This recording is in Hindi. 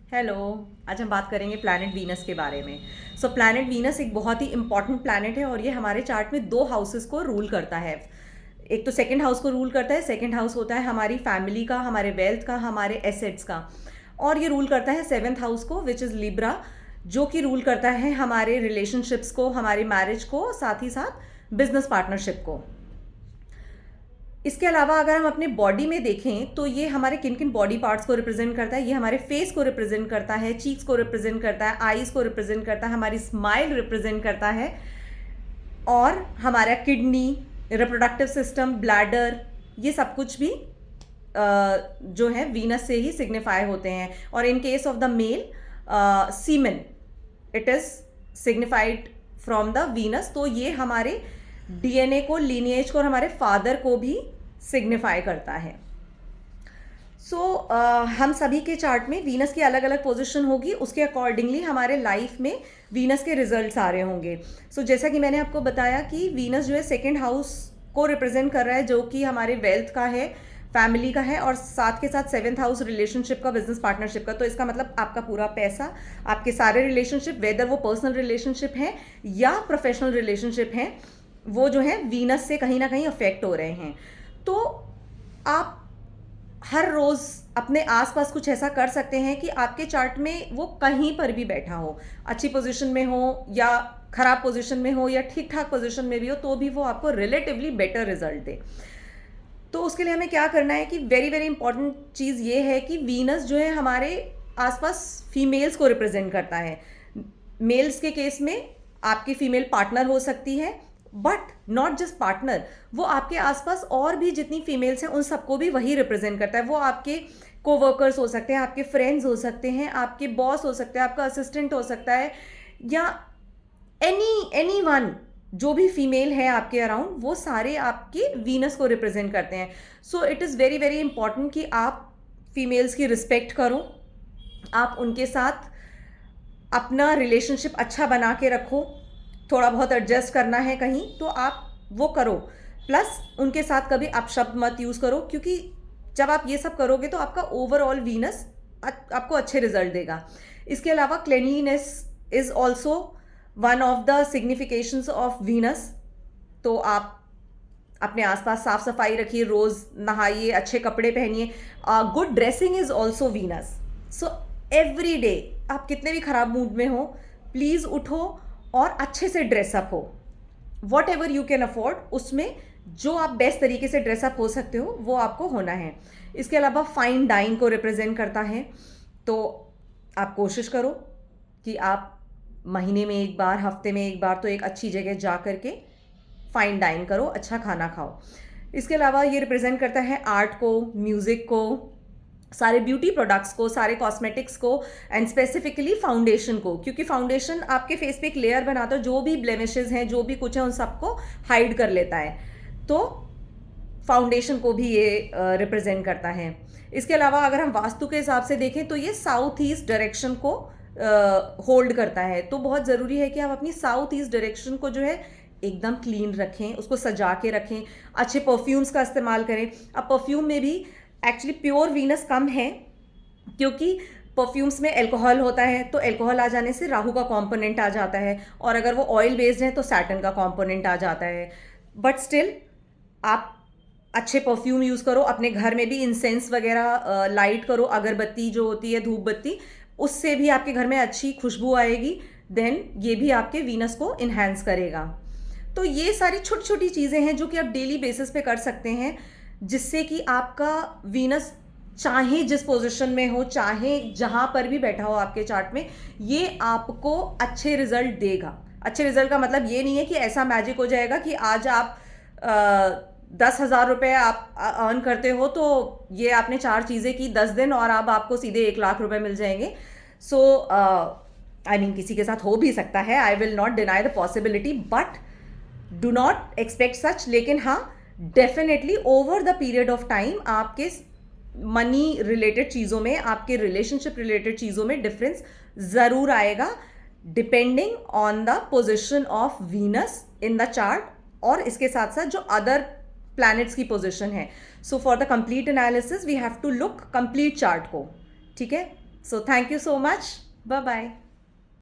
हेलो। आज हम बात करेंगे प्लैनेट वीनस के बारे में। प्लैनेट वीनस एक बहुत ही इंपॉर्टेंट प्लैनेट है और ये हमारे चार्ट में दो हाउसेस को रूल करता है। एक तो सेकंड हाउस को रूल करता है। सेकंड हाउस होता है हमारी फैमिली का, हमारे वेल्थ का, हमारे एसेट्स का। और ये रूल करता है सेवेंथ हाउस को, विच इज़ लिब्रा, जो कि रूल करता है हमारे रिलेशनशिप्स को, हमारी मैरिज को, साथ ही साथ बिजनेस पार्टनरशिप को। इसके अलावा अगर हम अपने बॉडी में देखें तो ये हमारे किन किन बॉडी पार्ट्स को रिप्रेजेंट करता है। ये हमारे फेस को रिप्रेजेंट करता है, चीक्स को रिप्रेजेंट करता है, आईज को रिप्रेजेंट करता है, हमारी स्माइल रिप्रेजेंट करता है, और हमारा किडनी, रिप्रोडक्टिव सिस्टम, ब्लैडर, ये सब कुछ भी जो है वीनस से ही सिग्निफाई होते हैं। और in case of the male, semen, it is signified from the Venus. तो ये हमारे डीएनए को, लीनिएज को और हमारे फादर को भी सिग्निफाई करता है। हम सभी के चार्ट में वीनस की अलग अलग पोजीशन होगी, उसके अकॉर्डिंगली हमारे लाइफ में वीनस के रिजल्ट्स आ रहे होंगे। जैसा कि मैंने आपको बताया कि वीनस जो है सेकंड हाउस को रिप्रेजेंट कर रहा है, जो कि हमारे वेल्थ का है, फैमिली का है, और साथ के साथ सेवेंथ हाउस रिलेशनशिप का, बिजनेस पार्टनरशिप का। तो इसका मतलब आपका पूरा पैसा, आपके सारे रिलेशनशिप, वेदर वो पर्सनल रिलेशनशिप हैं या प्रोफेशनल रिलेशनशिप हैं, वो जो है वीनस से कहीं ना कहीं अफेक्ट हो रहे हैं। तो आप हर रोज़ अपने आसपास कुछ ऐसा कर सकते हैं कि आपके चार्ट में वो कहीं पर भी बैठा हो, अच्छी पोजीशन में हो या खराब पोजीशन में हो या ठीक ठाक पोजीशन में भी हो, तो भी वो आपको रिलेटिवली बेटर रिजल्ट दे। तो उसके लिए हमें क्या करना है कि वेरी वेरी इंपॉर्टेंट चीज़ ये है कि वीनस जो है हमारे आसपास फीमेल्स को रिप्रेजेंट करता है। मेल्स के केस में आपकी फीमेल पार्टनर हो सकती है, बट नॉट जस्ट पार्टनर, वो आपके आसपास और भी जितनी फीमेल्स हैं उन सबको भी वही रिप्रेजेंट करता है। वो आपके कोवर्कर्स हो सकते हैं, आपके फ्रेंड्स हो सकते हैं, आपके बॉस हो सकते हैं, आपका असिस्टेंट हो सकता है, या एनी वन, जो भी फीमेल है आपके अराउंड, वो सारे आपके वीनस को रिप्रेजेंट करते हैं। It is very very important कि आप फीमेल्स की रिस्पेक्ट करो, आप उनके साथ अपना रिलेशनशिप अच्छा बना के रखो। थोड़ा बहुत एडजस्ट करना है कहीं तो आप वो करो, प्लस उनके साथ कभी अपशब्द मत यूज़ करो, क्योंकि जब आप ये सब करोगे तो आपका ओवरऑल वीनस आपको अच्छे रिजल्ट देगा। इसके अलावा cleanliness is also one of the significations of Venus. तो आप अपने आसपास साफ सफाई रखिए, रोज़ नहाइए, अच्छे कपड़े पहनिए। Good dressing is also Venus. Every day आप कितने भी खराब मूड में हो, प्लीज़ उठो और अच्छे से ड्रेसअप हो, what ever you can afford, उसमें जो आप बेस्ट तरीके से ड्रेसअप हो सकते हो वो आपको होना है। इसके अलावा फाइन डाइन को रिप्रेजेंट करता है। तो आप कोशिश करो कि आप महीने में एक बार, हफ्ते में एक बार तो एक अच्छी जगह जा करके फाइन डाइन करो, अच्छा खाना खाओ। इसके अलावा ये रिप्रेजेंट करता है आर्ट को, म्यूज़िक को, सारे ब्यूटी प्रोडक्ट्स को, सारे कॉस्मेटिक्स को, एंड स्पेसिफिकली फाउंडेशन को, क्योंकि फाउंडेशन आपके फेस पे एक लेयर बनाता है, जो भी ब्लेमिशेस हैं, जो भी कुछ है, उन सबको हाइड कर लेता है। तो फाउंडेशन को भी ये रिप्रेजेंट करता है। इसके अलावा अगर हम वास्तु के हिसाब से देखें तो ये साउथ ईस्ट डायरेक्शन को होल्ड करता है। तो बहुत ज़रूरी है कि आप अपनी साउथ ईस्ट डायरेक्शन को जो है एकदम क्लीन रखें, उसको सजा के रखें, अच्छे परफ्यूम्स का इस्तेमाल करें। अब परफ्यूम में भी एक्चुअली प्योर वीनस कम है, क्योंकि परफ्यूम्स में अल्कोहल होता है, तो अल्कोहल आ जाने से राहु का कंपोनेंट आ जाता है, और अगर वो ऑयल बेस्ड है तो सैटर्न का कंपोनेंट आ जाता है। बट स्टिल आप अच्छे परफ्यूम यूज़ करो, अपने घर में भी इंसेंस वगैरह लाइट करो, अगरबत्ती जो होती है, धूप बत्ती, उससे भी आपके घर में अच्छी खुशबू आएगी। देन ये भी आपके वीनस को इन्हेंस करेगा। तो ये सारी छोटी छोटी चीज़ें हैं जो कि आप डेली बेसिस पे कर सकते हैं, जिससे कि आपका वीनस चाहे जिस पोजीशन में हो, चाहे जहां पर भी बैठा हो आपके चार्ट में, ये आपको अच्छे रिजल्ट देगा। अच्छे रिजल्ट का मतलब ये नहीं है कि ऐसा मैजिक हो जाएगा कि आज आप 10,000 रुपये आप अर्न करते हो तो ये आपने 4 चीज़ें की 10 दिन और अब आपको सीधे 1 लाख रुपए मिल जाएंगे। आई मीन किसी के साथ हो भी सकता है, I will not deny the possibility, but do not expect सच। लेकिन हाँ, definitely over the period of time आपके मनी रिलेटेड चीज़ों में, आपके रिलेशनशिप रिलेटेड चीज़ों में डिफरेंस ज़रूर आएगा, depending on the position of Venus in the chart, और इसके साथ साथ जो अदर प्लैनेट्स की पोजिशन है। For the complete analysis we have to look complete chart को। ठीक है, so thank you so much, bye bye.